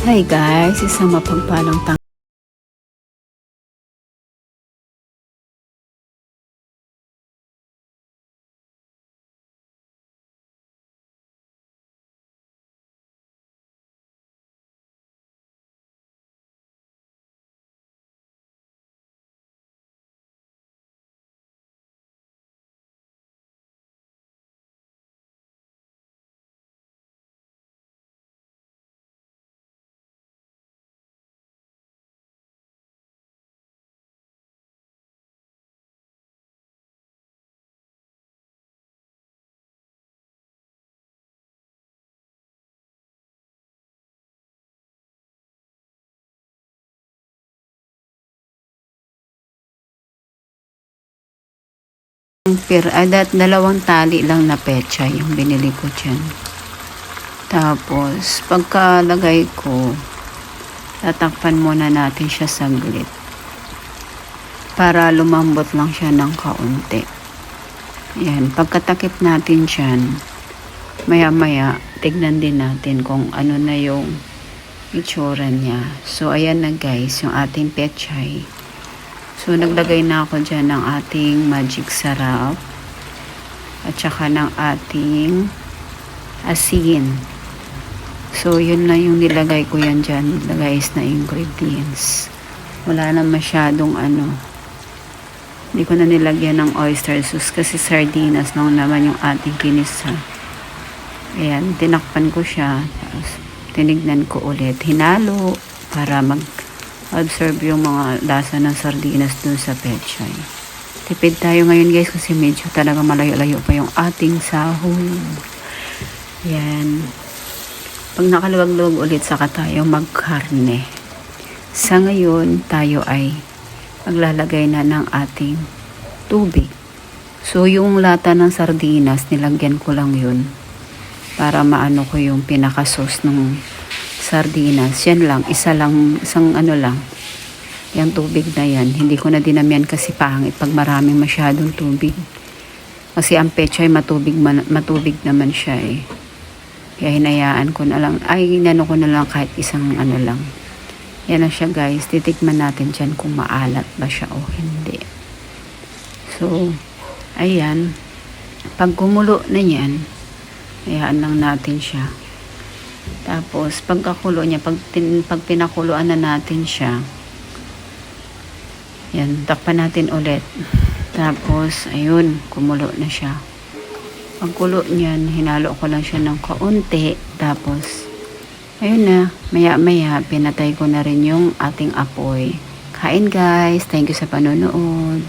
Hi guys, isang mapagpalang dalawang tali lang na petsa yung binili ko dyan. Tapos, pagkalagay ko, tatakpan muna natin siya saglit. Para lumambot lang siya ng kaunti. Yan, pagkatakip natin dyan, maya-maya, tignan din natin kung ano na yung itsura niya. So, ayan na guys, yung ating pechay. So, naglagay na ako dyan ng ating magic sarap at saka ng ating asin. So, yun na yung nilagay ko yan dyan, guys, na ingredients. Wala na masyadong hindi ko na nilagyan ng oyster sauce kasi sardinas lang naman yung ating kinisa. Ayan, tinakpan ko siya. Tapos, tinignan ko ulit. Hinalo para mag-absorb yung mga lasa ng sardinas dun sa pechay. Tipid tayo ngayon guys kasi medyo talaga malayo-layo pa yung ating sahog. Yan. Pag nakaluwag-luwag ulit saka tayo magkarne. Sa ngayon tayo ay maglalagay na ng ating tubig. So yung lata ng sardinas nilagyan ko lang yun para maano ko yung pinaka-sauce ng sardinas. Yan lang, isang lang. Yung tubig na yan. Hindi ko na dinamihan kasi pangit pag maraming masyadong tubig. Kasi ang pechay matubig naman siya eh. Kaya hinayaan ko na lang. Inano ko na lang kahit isang lang. Yan na siya guys. Titikman natin dyan kung maalat ba siya o hindi. So, ayan. Pag kumulo na yan, hayaan lang natin siya. Tapos, pagkakulo niya, pag pinakuluan na natin siya, yan, takpan natin ulit. Tapos, ayun, kumulo na siya. Pagkulo niyan, hinalo ko lang siya ng kaunti. Tapos, ayun na, maya-maya, pinatay ko na rin yung ating apoy. Kain guys, thank you sa panonood.